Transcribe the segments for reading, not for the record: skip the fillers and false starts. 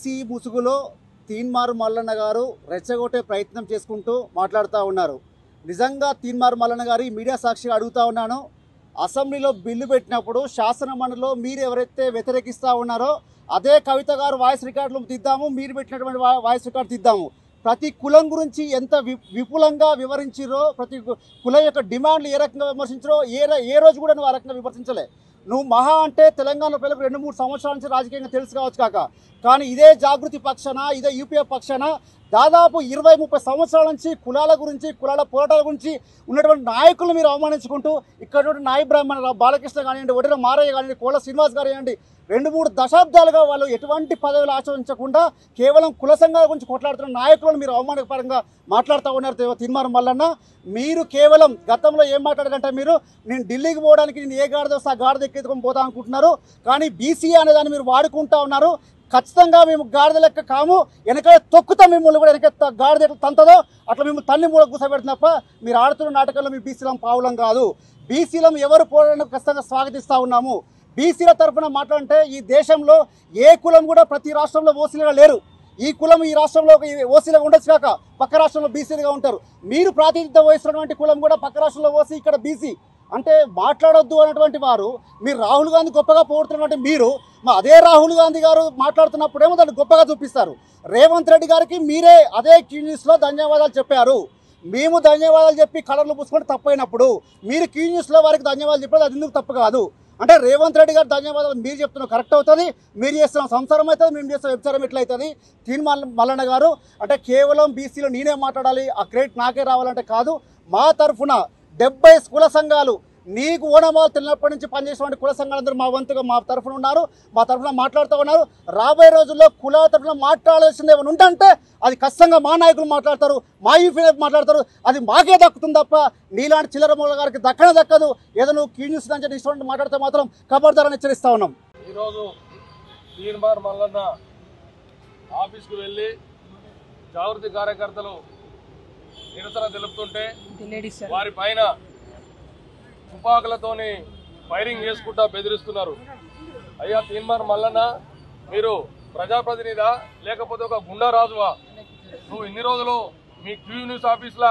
BC ముసుగులో తీన్మార్ మల్లన్న గారు రెచ్చగొట్టే ప్రయత్నం చేసుకుంటూ మాట్లాడుతూ ఉన్నారు. నిజంగా తీన్మార్ మల్లన్న గారు ఈ మీడియా సాక్షిగా అడుగుతూ ఉన్నాను, అసెంబ్లీలో బిల్లు పెట్టినప్పుడు శాసనమండలిలో మీరు ఎవరైతే వ్యతిరేకిస్తూ ఉన్నారో అదే కవిత గారు వాయిస్ రికార్డులు తీద్దాము, మీరు పెట్టినటువంటి వాయిస్ రికార్డు తీద్దాము. ప్రతి కులం గురించి ఎంత విపులంగా వివరించారో, ప్రతి కులం యొక్క డిమాండ్లు ఏ రకంగా విమర్శించారో ఏ రోజు కూడా నువ్వు ఆ రకంగా విమర్శించలే. నువ్వు మహా అంటే తెలంగాణ పిల్లలకు 2-3 సంవత్సరాల నుంచి రాజకీయంగా తెలుసు కావచ్చు కాక, కానీ ఇదే జాగృతి పక్షాన, ఇదే యూపీఎఫ్ పక్షాన దాదాపు 20-30 సంవత్సరాల నుంచి కులాల గురించి, కులాల పోరాటాల గురించి ఉన్నటువంటి నాయకులను మీరు అవమానించుకుంటూ ఇక్కడ నాయి బ్రాహ్మణ బాలకృష్ణ కానివ్వండి, ఒడిర మారయ్య కానివ్వండి, కోళ్ళ శ్రీనివాస్ గారు కానివ్వండి, 2-3 దశాబ్దాలుగా వాళ్ళు ఎటువంటి పదవులు ఆచరించకుండా కేవలం కుల సంఘాల గురించి కొట్లాడుతున్న నాయకులను మీరు అవమానపరంగా మాట్లాడుతూ ఉన్నారు. తీన్మార్ మల్లన్న, మీరు కేవలం గతంలో ఏం మాట్లాడారంటే, నేను ఢిల్లీకి పోవడానికి నేను ఏ గాడిద వస్తే ఆ గాడిద ఎక్కేసుకొని పోతా అనుకుంటున్నారు, కానీ బీసీ అనేదాన్ని మీరు వాడుకుంటా ఉన్నారు. ఖచ్చితంగా మేము గాడిద లెక్క కాము, వెనక తొక్కుతాం మిమ్మల్ని కూడా, వెనక గాడిద ఎట్లా తంతదో అట్లా మేము తల్లి మూల కూర్చోబెడుతున్న తప్ప మీరు ఆడుతున్న నాటకాల్లో మీ బీసీలం పావులం కాదు. బీసీలం ఎవరు పోరాడానికి ఖచ్చితంగా స్వాగతిస్తూ ఉన్నాము. బీసీల తరఫున మాట్లాడంటే ఈ దేశంలో ఏ కులం కూడా ప్రతి రాష్ట్రంలో ఓసీలుగా లేరు. ఈ కులం ఈ రాష్ట్రంలో ఓసీలుగా ఉండొచ్చు కాక పక్క రాష్ట్రంలో బీసీలుగా ఉంటారు. మీరు ప్రాతినిధ్యం వహిస్తున్నటువంటి కులం కూడా పక్క రాష్ట్రంలో ఓసీ, ఇక్కడ బీసీ. అంటే మాట్లాడొద్దు అన్నటువంటి వారు, మీరు రాహుల్ గాంధీ గొప్పగా పోగొడుతున్నటువంటి మీరు అదే రాహుల్ గాంధీ గారు మాట్లాడుతున్నప్పుడేమో దాన్ని గొప్పగా చూపిస్తారు. రేవంత్ రెడ్డి గారికి మీరే అదే క్యూన్యూస్లో ధన్యవాదాలు చెప్పారు. మేము ధన్యవాదాలు చెప్పి కలర్లు పూసుకుంటే తప్పైనప్పుడు మీరు క్యూన్యూస్లో వారికి ధన్యవాదాలు చెప్పేది అది ఎందుకు తప్పు కాదు? అంటే రేవంత్ రెడ్డి గారు ధన్యవాదాలు మీరు చెప్తున్న కరెక్ట్ అవుతుంది, మీరు చేస్తున్న సంసారం అవుతుంది, మేము చేస్తున్న వ్యభిచారం ఎట్లయితుంది? తీన్మార్ మల్లన్న గారు అంటే కేవలం బీసీలో నేనే మాట్లాడాలి, ఆ క్రెడిట్ నాకే రావాలంటే కాదు. మా తరఫున 70 కుల సంఘాలు, నీకు ఓనమాలు తెలియనప్పటి నుంచి పనిచేసేటువంటి కుల సంఘాలందరూ మా వంతుగా మా తరఫున ఉన్నారు, మా తరఫున మాట్లాడుతూ ఉన్నారు. రాబోయే రోజుల్లో కులాల తరఫున మాట్లాడాల్సింది ఏమైనా ఉందంటే అది ఖచ్చితంగా మా నాయకులు మాట్లాడతారు, మా యూపీ మాట్లాడతారు. అది మాకే దక్కుతుంది తప్ప నీలాంటి చిల్లరమూల గారికి దక్కదు. ఏదో నువ్వు కీ న్యూస్ నుంచి ఇష్టం మాట్లాడితే మాత్రం ఖబర్దారని హెచ్చరిస్తా ఉన్నాం. ఈరోజు తీన్మార్ మల్లన్న ఆఫీస్కు వెళ్ళి జాగృతి కార్యకర్తలు నిరసన తెలుపుతుంటే వారి పైన తుపాకులతోని ఫైరింగ్ చేసుకుంటా బెదిరిస్తున్నారు. అయ్యా తీన్మార్ మల్లన్న, మీరు ప్రజాప్రతినిధా లేకపోతే ఒక గుండా రాజువా? నువ్వు ఇన్ని రోజులు మీ క్యూ న్యూస్ ఆఫీసుల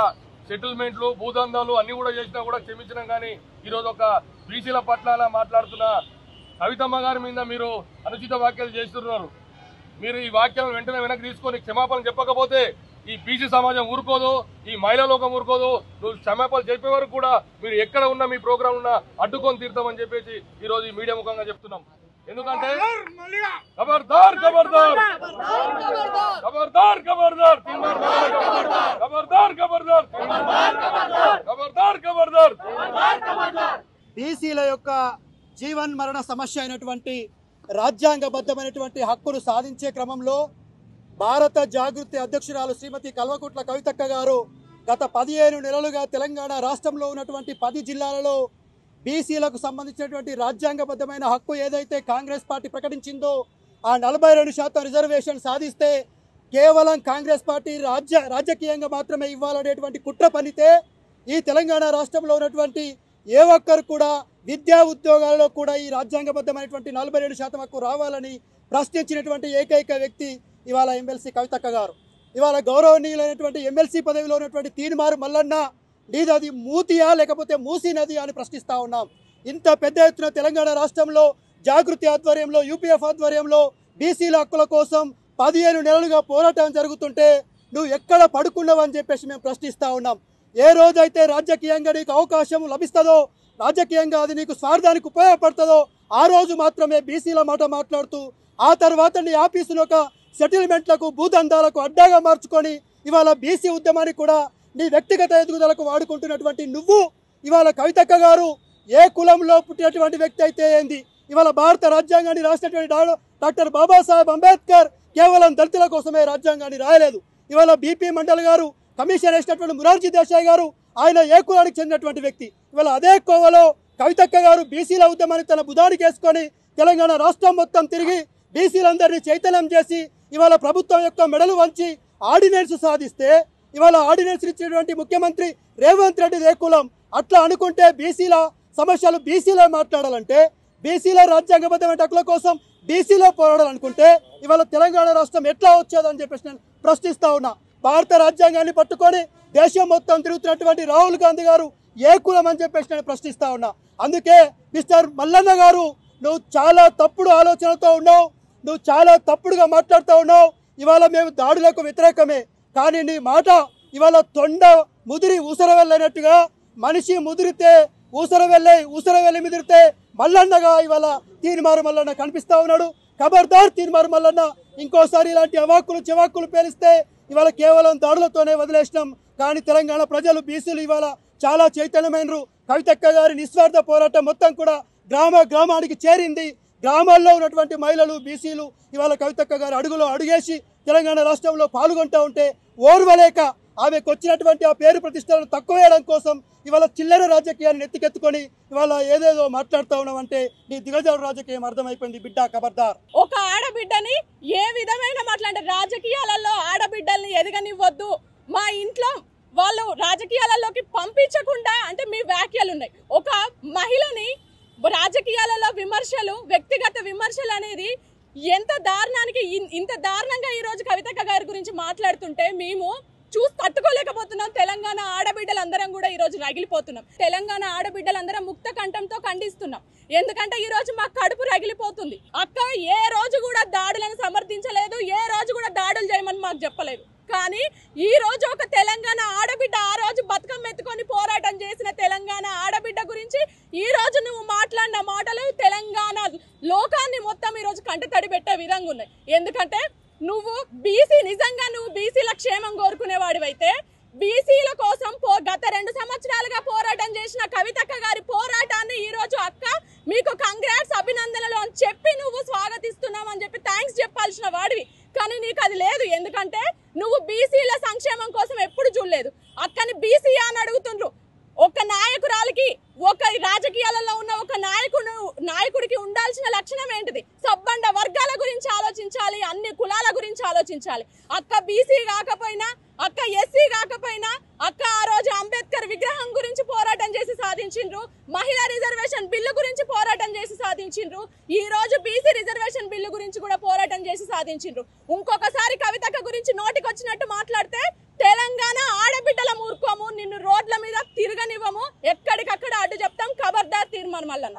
సెటిల్మెంట్లు, భూదందాలు అన్ని కూడా చేసినా కూడా క్షమించినాం, కానీ ఈరోజు ఒక బీసీల పట్ల మాట్లాడుతున్న కవితమ్మ గారి మీద మీరు అనుచిత వ్యాఖ్యలు చేస్తున్నారు. మీరు ఈ వ్యాఖ్యలను వెంటనే వెనక్కి తీసుకొని క్షమాపణ చెప్పకపోతే ఈ బీసీ సమాజం ఊరుకోదు, ఈ మహిళా లోకం ఊరుకోదు. నువ్వు క్షమాపణలు చెప్పే వరకు కూడా మీరు ఎక్కడ ఉన్నా మీ ప్రోగ్రాం ఉన్నా అడ్డుకొని తీరుతామని చెప్పేసి ఈ రోజు ఈ మీడియా ముఖంగా చెప్తున్నాం. ఎందుకంటే ఖబర్దార్ ఖబర్దార్ ఖబర్దార్ ఖబర్దార్ ఖబర్దార్ ఖబర్దార్ ఖబర్దార్ ఖబర్దార్ బీసీల యొక్క జీవన్ మరణ సమస్య అయినటువంటి రాజ్యాంగబద్ధమైనటువంటి హక్కును సాధించే క్రమంలో భారత జాగృతి అధ్యక్షురాలు శ్రీమతి కల్వకుంట్ల కవితక్క గారు గత 15 నెలలుగా తెలంగాణ రాష్ట్రంలో ఉన్నటువంటి 10 జిల్లాలలో బీసీలకు సంబంధించినటువంటి రాజ్యాంగబద్ధమైన హక్కు ఏదైతే కాంగ్రెస్ పార్టీ ప్రకటించిందో ఆ 42% రిజర్వేషన్ సాధిస్తే కేవలం కాంగ్రెస్ పార్టీ రాజకీయంగా మాత్రమే ఇవ్వాలనేటువంటి కుట్ర పనితే ఈ తెలంగాణ రాష్ట్రంలో ఉన్నటువంటి ఏ ఒక్కరు కూడా విద్యా ఉద్యోగాలలో కూడా ఈ రాజ్యాంగబద్ధమైనటువంటి 47% హక్కు రావాలని ప్రశ్నించినటువంటి ఏకైక వ్యక్తి ఇవాళ ఎమ్మెల్సీ కవితక్క గారు. ఇవాళ గౌరవనీయులైనటువంటి ఎమ్మెల్సీ పదవిలో ఉన్నటువంటి తీన్మార్ మల్లన్న, నీదది మూతియా లేకపోతే మూసీ నది అని ప్రశ్నిస్తూ ఉన్నాం. ఇంత పెద్ద ఎత్తున తెలంగాణ రాష్ట్రంలో జాగృతి ఆధ్వర్యంలో, యూపీఎఫ్ ఆధ్వర్యంలో బీసీల హక్కుల కోసం 15 నెలలుగా పోరాటం జరుగుతుంటే నువ్వు ఎక్కడ పడుకున్నావని చెప్పేసి మేము ప్రశ్నిస్తూ ఉన్నాం. ఏ రోజైతే రాజకీయంగా నీకు అవకాశం లభిస్తుందో, రాజకీయంగా అది నీకు స్వార్థానికి ఉపయోగపడుతుందో ఆ రోజు మాత్రమే బీసీల మాట మాట్లాడుతూ ఆ తర్వాత నీ ఆఫీసులో ఒక సెటిల్మెంట్లకు, భూదందాలకు అడ్డాగా మార్చుకొని ఇవాళ బీసీ ఉద్యమానికి కూడా నీ వ్యక్తిగత ఎదుగుదలకు వాడుకుంటున్నటువంటి నువ్వు ఇవాళ కవితక్క గారు ఏ కులంలో పుట్టినటువంటి వ్యక్తి అయితే ఏంది, ఇవాళ భారత రాజ్యాంగాన్ని రాసినటువంటి డాక్టర్ బాబాసాహెబ్ అంబేద్కర్ కేవలం దళితుల కోసమే రాజ్యాంగాన్ని రాయలేదు. ఇవాళ బీపీ మండల్ గారు, కమిషన్ వేసినటువంటి మురార్జీ దేశాయ్ గారు, ఆయన ఏ కులానికి చెందినటువంటి వ్యక్తి. ఇవాళ అదే కోవలో కవితక్క గారు బీసీల ఉద్యమాన్ని తన బుధానికి వేసుకొని తెలంగాణ రాష్ట్రం మొత్తం తిరిగి బీసీలందరినీ చైతన్యం చేసి ఇవాళ ప్రభుత్వం యొక్క మెడలు వంచి ఆర్డినెన్స్ సాధిస్తే ఇవాళ ఆర్డినెన్స్ ఇచ్చినటువంటి ముఖ్యమంత్రి రేవంత్ రెడ్డి ఏ కులం? అట్లా అనుకుంటే బీసీల సమస్యలు బీసీలో మాట్లాడాలంటే బీసీల రాజ్యాంగబద్ధమైన హక్కుల కోసం బీసీలో పోరాడాలనుకుంటే ఇవాళ తెలంగాణ రాష్ట్రం ఎట్లా వచ్చేదని చెప్పేసి నేను ప్రశ్నిస్తా ఉన్నా. భారత రాజ్యాంగాన్ని పట్టుకొని దేశం మొత్తం తిరుగుతున్నటువంటి రాహుల్ గాంధీ గారు ఏ కులం అని చెప్పేసి నేను ప్రశ్నిస్తా ఉన్నా. అందుకే మిస్టర్ మల్లన్న గారు, నువ్వు చాలా తప్పుడు ఆలోచనలతో ఉన్నావు, నువ్వు చాలా తప్పుడుగా మాట్లాడుతూ ఉన్నావు. ఇవాళ మేము దాడులకు వ్యతిరేకమే, కానీ నీ మాట ఇవాళ తొండ ముదిరి ఊసర వెళ్ళినట్టుగా, మనిషి ముదిరితే ఊసర వెళ్ళి ముదిరితే మల్లన్నగా ఇవాళ తీన్మార్ మల్లన్న కనిపిస్తా ఉన్నాడు. ఖబర్దార్ తీన్మార్ మల్లన్న, ఇంకోసారి ఇలాంటి అవాక్కులు చివాక్కులు పేలిస్తే ఇవాళ కేవలం దాడులతోనే వదిలేసినాం. కానీ తెలంగాణ ప్రజలు బీసీలు ఇవాళ చాలా చైతన్యమైనరు. కవితక్క గారి నిస్వార్థ పోరాటం మొత్తం కూడా గ్రామానికి చేరింది. గ్రామాల్లో ఉన్నటువంటి మహిళలు బీసీలు ఇవాళ కవితక్క గారు అడుగులో అడుగేసి తెలంగాణ రాష్ట్రంలో పాల్గొంటూ ఉంటే ఓర్వలేక ఆమెకు వచ్చినటువంటి ఆ పేరు ప్రతిష్టలను తక్కువ వేయడం కోసం ఇవాళ చిల్లర రాజకీయాన్ని ఎత్తికెత్తుకొని ఇవాళ ఏదేదో మాట్లాడుతూ ఉన్నామంటే నీ దిగజారు రాజకీయం అర్థమైపోయింది బిడ్డ. ఖబర్దార్. ఒక ఆడబిడ్డని ఏ విధమైన మాట్లాడే రాజకీయాలలో ఆడబిడ్డల్ని ఎదగనివ్వద్దు, మా ఇంట్లో వాళ్ళు రాజకీయాలలోకి పంపించకుండా అంటే మీ వ్యాఖ్యలు ఉన్నాయి. ఒక మహిళని రాజకీయాలలో విమర్శలు, వ్యక్తిగత విమర్శలు అనేది ఎంత దారుణానికి ఇంత దారుణంగా ఈరోజు కవితక్క గారి గురించి మాట్లాడుతుంటే మేము చూసి తట్టుకోలేకపోతున్నాం. తెలంగాణ ఆడబిడ్డలందరం కూడా ఈరోజు రగిలిపోతున్నాం. తెలంగాణ ఆడబిడ్డలందరం ముక్త కంఠంతో ఖండిస్తున్నాం. ఎందుకంటే ఈరోజు మా కడుపు రగిలిపోతుంది. అక్క ఏ రోజు కూడా దాడులను సమర్థించలేదు, ఏ రోజు కూడా దాడులు చేయమని మాకు చెప్పలేదు. కానీ ఈ రోజు ఒక తెలంగాణ ఆడబిడ్డ ఆ రోజు బతుకమ్మ ఎత్తుకొని పోరాటం చేసిన తెలంగాణ ఆడబిడ్డ గురించి ఈ రోజు నువ్వు మాట్లాడిన మాటలు తెలంగాణ లోకాన్ని మొత్తం ఈరోజు కంట తడి పెట్టే విధంగా ఉన్నాయి. ఎందుకంటే నువ్వు నిజంగా నువ్వు బీసీల క్షేమం కోరుకునేవాడివైతే బీసీల కోసం గత 2 సంవత్సరాలుగా పోరాటం చేసిన కవితక్క గారి పోరాటాన్ని ఈ రోజు అక్క మీకు కంగ్రాట్స్, అభినందనలు అని చెప్పి నువ్వు స్వాగతిస్తున్నావు అని చెప్పి థ్యాంక్స్ చెప్పాల్సిన వాడివి. కానీ నీకు అది లేదు. ఎందుకంటే నువ్వు బీసీల సంక్షేమం కోసం ఎప్పుడు చూడలేదు. అక్కని బీసీ అని అడుగుతుండ్రు. ఒక నాయకురాలికి, ఒక రాజకీయాలలో ఉన్న ఒక నాయకుడికి ఉండాల్సిన లక్షణం ఏంటిది? సబ్బండ వర్గాల గురించి ఆలోచించాలి, అన్ని కులాల గురించి ఆలోచించాలి. అక్క బీసీ కాకపోయినా, అక్క ఎస్సీ కాకపోయినా, అక్క ఆ రోజు అంబేద్కర్ విగ్రహం గురించి పోరాటం చేసి సాధించిండ్రు, మహిళా రిజర్వేషన్ బిల్లు గురించి పోరాటం చేసి సాధించిండ్రు, ఈ రోజు బీసీ రిజర్వేషన్ బిల్లు గురించి కూడా పోరాటం చేసి సాధించిండ్రు. ఇంకొకసారి కవితక్క గురించి నోటికొచ్చినట్టు మాట్లాడితే తెలంగాణ ఆడబిడ్డల మూర్ఖము, నిన్ను రోడ్ల మీద తిరగనివ్వము, ఎక్కడికక్కడ అడ్డు చెప్తాం. ఖబర్దార్ తీర్మానం మల్లన్న.